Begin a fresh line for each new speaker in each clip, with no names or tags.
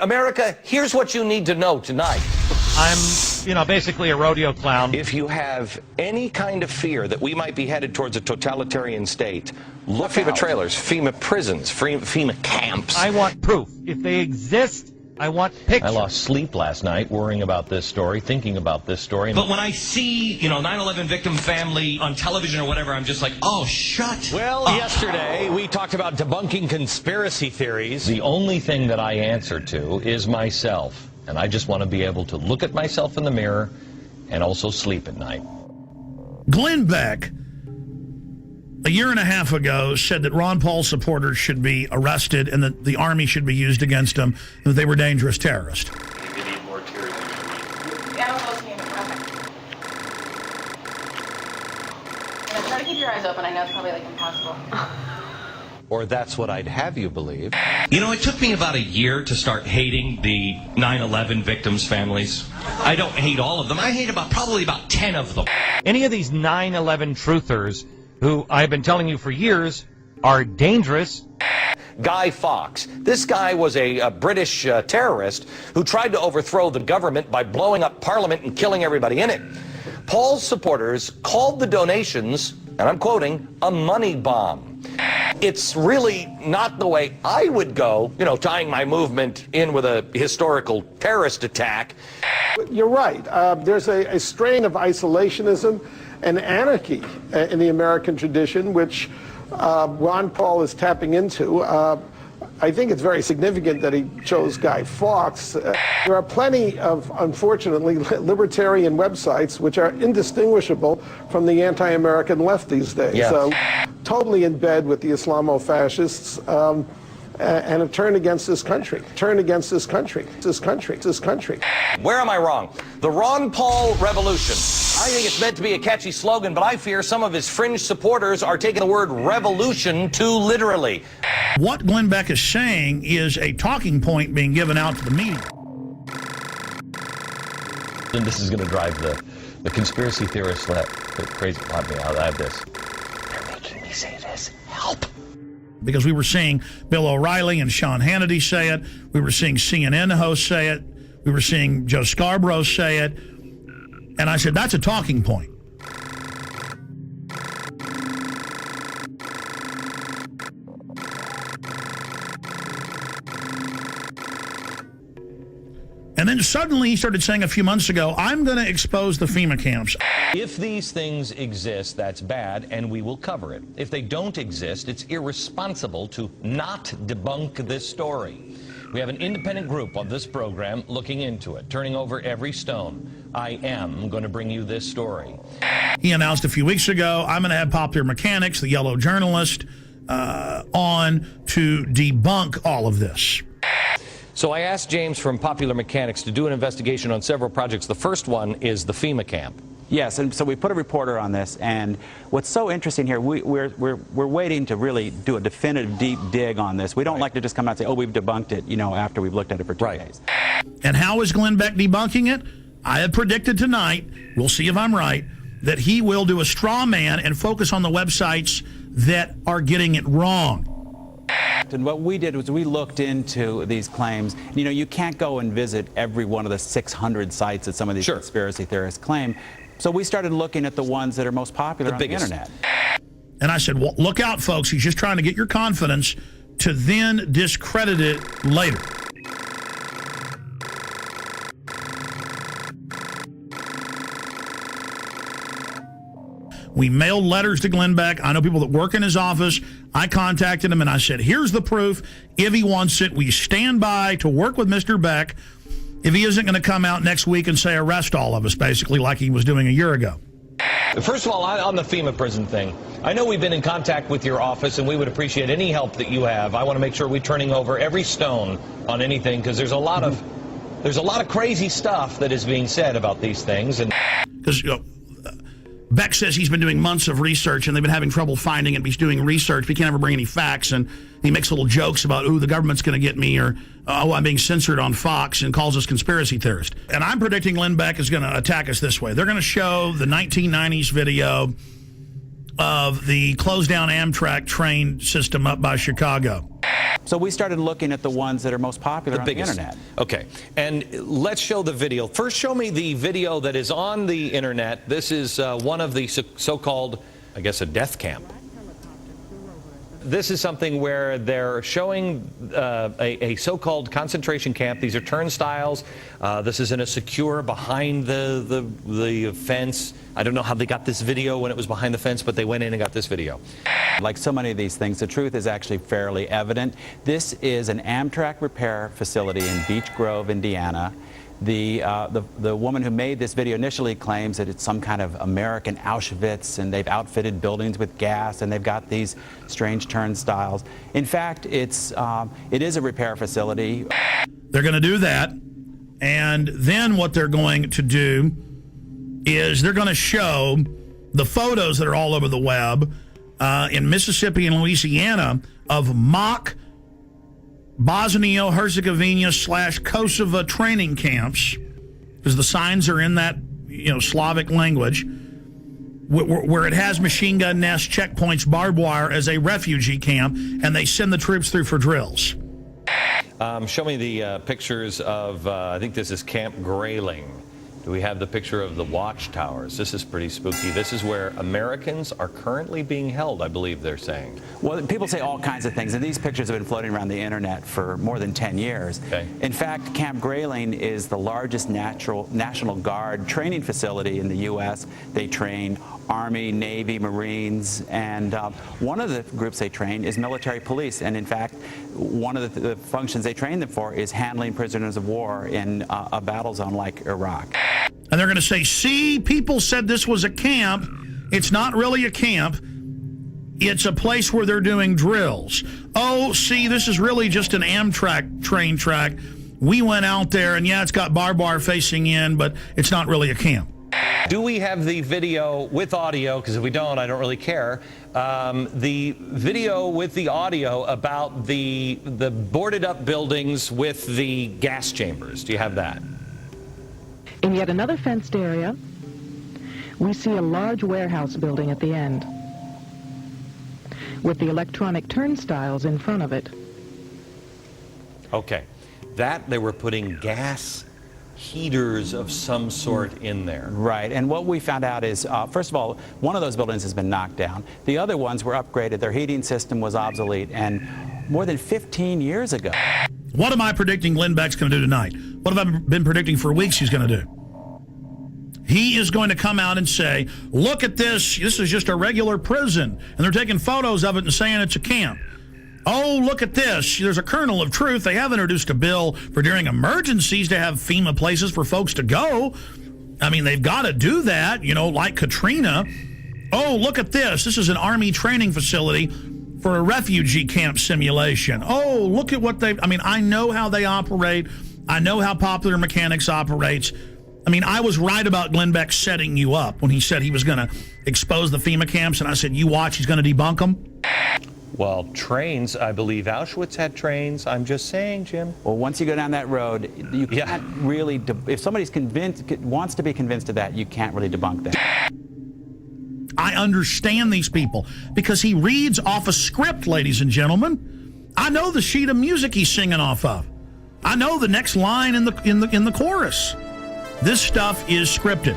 America, here's what you need to know tonight.
I'm, basically a rodeo clown.
If you have any kind of fear that we might be headed towards a totalitarian state, look FEMA trailers, FEMA prisons, FEMA camps.
I want proof. If they exist, I want pictures.
I lost sleep last night worrying about this story, thinking about this story.
But when I see, 9/11 victim family on television or whatever, I'm just like, oh, shut
Well,
up.
yesterday we talked about debunking conspiracy theories. The only thing that I answer to is myself. And I just want to be able to look at myself in the mirror and also sleep at night.
Glenn Beck, a year and a half ago, said that Ron Paul supporters should be arrested and that the Army should be used against them, and that they were dangerous terrorists.
You need more tears.
Try to keep your eyes open. I know it's probably impossible.
Or that's what I'd have you believe.
It took me about a year to start hating the 9/11 victims' families. I don't hate all of them. I hate probably about 10 of them.
Any of these 9/11 truthers who I've been telling you for years are dangerous.
Guy Fawkes. This guy was a British terrorist who tried to overthrow the government by blowing up Parliament and killing everybody in it. Paul's supporters called the donations, and I'm quoting, a money bomb. It's really not the way I would go, tying my movement in with a historical terrorist attack.
You're right. There's a strain of isolationism and anarchy in the American tradition, which Ron Paul is tapping into. I think it's very significant that he chose Guy Fawkes. There are plenty of, unfortunately, libertarian websites which are indistinguishable from the anti-American left these days.
Yeah.
So, totally in bed with the Islamo-fascists and have turned against this country. This country.
Where am I wrong? The Ron Paul revolution. I think it's meant to be a catchy slogan, but I fear some of his fringe supporters are taking the word revolution too literally.
What Glenn Beck is saying is a talking point being given out to the media.
And this is going to drive the conspiracy theorists crazy. Let me out. I have this. They're making me say this. Help.
Because we were seeing Bill O'Reilly and Sean Hannity say it. We were seeing CNN hosts say it. We were seeing Joe Scarborough say it. And I said, that's a talking point. And then suddenly he started saying a few months ago, I'm going to expose the FEMA camps.
If these things exist, that's bad, and we will cover it. If they don't exist, it's irresponsible to not debunk this story. We have an independent group on this program looking into it, turning over every stone. I am going to bring you this story.
He announced a few weeks ago, I'm going to have Popular Mechanics, the yellow journalist, on to debunk all of this.
So I asked James from Popular Mechanics to do an investigation on several projects. The first one is the FEMA camp.
Yes, and so we put a reporter on this, and what's so interesting here, we're waiting to really do a definitive deep dig on this. We don't like to just come out and say, oh, we've debunked it, after we've looked at it for 2 days.
And how is Glenn Beck debunking it? I have predicted tonight, we'll see if I'm right, that he will do a straw man and focus on the websites that are getting it wrong.
And what we did was we looked into these claims. You can't go and visit every one of the 600 sites that some of these conspiracy theorists claim. So we started looking at the ones that are most popular on the internet.
And I said, well, look out, folks. He's just trying to get your confidence to then discredit it later. We mailed letters to Glenn Beck. I know people that work in his office. I contacted him and I said, here's the proof. If he wants it, we stand by to work with Mr. Beck if he isn't going to come out next week and say arrest all of us, basically like he was doing a year ago.
First of all, on the FEMA prison thing, I know we've been in contact with your office, and we would appreciate any help that you have. I want to make sure we're turning over every stone on anything, because there's a lot of crazy stuff that is being said about these things. And
because Beck says he's been doing months of research, and they've been having trouble finding it. He's doing research, but he can't ever bring any facts, and he makes little jokes about, ooh, the government's going to get me, or, oh, I'm being censored on Fox, and calls us conspiracy theorists. And I'm predicting Glenn Beck is going to attack us this way. They're going to show the 1990s video of the closed down Amtrak train system up by Chicago.
So we started looking at the ones that are most popular on the internet.
Okay, and let's show the video. First, show me the video that is on the internet. This is one of the so-called, I guess, a death camp. This is something where they're showing a so-called concentration camp. These are turnstiles. This is in a secure behind the fence. I don't know how they got this video when it was behind the fence, but they went in and got this video.
Like so many of these things, the truth is actually fairly evident. This is an Amtrak repair facility in Beech Grove, Indiana. The woman who made this video initially claims that it's some kind of American Auschwitz, and they've outfitted buildings with gas, and they've got these strange turnstiles. In fact, it is a repair facility.
They're going to do that, and then what they're going to do is they're going to show the photos that are all over the web in Mississippi and Louisiana of mock Bosnia-Herzegovina/Kosovo training camps, because the signs are in that Slavic language, where it has machine gun nests, checkpoints, barbed wire as a refugee camp, and they send the troops through for drills.
Show me the pictures of, I think this is Camp Grayling. Do we have the picture of the watchtowers? This is pretty spooky. This is where Americans are currently being held, I believe they're saying.
Well, people say all kinds of things, and these pictures have been floating around the internet for more than 10 years.
Okay.
In fact, Camp Grayling is the largest National Guard training facility in the U.S. They train Army, Navy, Marines, and one of the groups they train is military police. And in fact, one of the functions they train them for is handling prisoners of war in a battle zone like Iraq.
And they're going to say, see, people said this was a camp. It's not really a camp. It's a place where they're doing drills. Oh, see, this is really just an Amtrak train track. We went out there, and yeah, it's got barbed wire facing in, but it's not really a camp.
Do we have the video with audio? Because if we don't, I don't really care. The video with the audio about the boarded up buildings with the gas chambers. Do you have that?
In yet another fenced area, we see a large warehouse building at the end, with the electronic turnstiles in front of it.
Okay. That, they were putting gas heaters of some sort in there.
Right, and what we found out is, first of all, one of those buildings has been knocked down. The other ones were upgraded. Their heating system was obsolete, and more than 15 years ago.
What am I predicting Glenn Beck's going to do tonight? What have I been predicting for weeks he's going to do? He is going to come out and say, look at this. This is just a regular prison. And they're taking photos of it and saying it's a camp. Oh, look at this. There's a kernel of truth. They have introduced a bill for during emergencies to have FEMA places for folks to go. I mean, they've got to do that, like Katrina. Oh, look at this. This is an Army training facility for a refugee camp simulation. Oh, look at what I know how they operate. I know how Popular Mechanics operates. I mean, I was right about Glenn Beck setting you up when he said he was going to expose the FEMA camps, and I said, you watch, he's going to debunk them.
Well, trains, I believe Auschwitz had trains. I'm just saying, Jim.
Well, once you go down that road, you can't really, if somebody's wants to be convinced of that, you can't really debunk that.
I understand these people because he reads off a script, ladies and gentlemen. I know the sheet of music he's singing off of. I know the next line in the chorus. This stuff is scripted.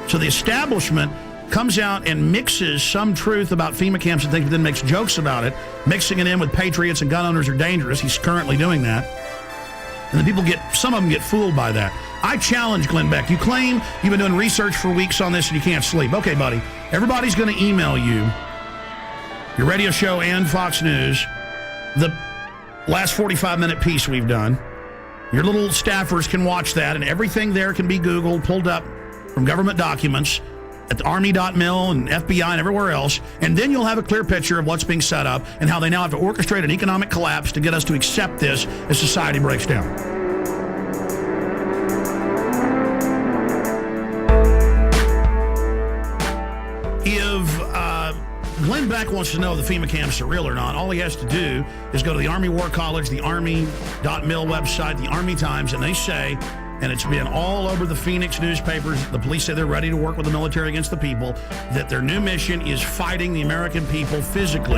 So the establishment comes out and mixes some truth about FEMA camps and things, but then makes jokes about it, mixing it in with patriots and gun owners are dangerous. He's currently doing that. And then some of them get fooled by that. I challenge Glenn Beck. You claim you've been doing research for weeks on this and you can't sleep. Okay, buddy. Everybody's going to email you, your radio show and Fox News, the last 45-minute piece we've done. Your little staffers can watch that, and everything there can be Googled, pulled up from government documents at the Army.mil and FBI and everywhere else, and then you'll have a clear picture of what's being set up and how they now have to orchestrate an economic collapse to get us to accept this as society breaks down. If Glenn Beck wants to know if the FEMA camps are real or not, all he has to do is go to the Army War College, the Army.mil website, the Army Times, and they say and it's been all over the Phoenix newspapers. The police say they're ready to work with the military against the people, that their new mission is fighting the American people physically.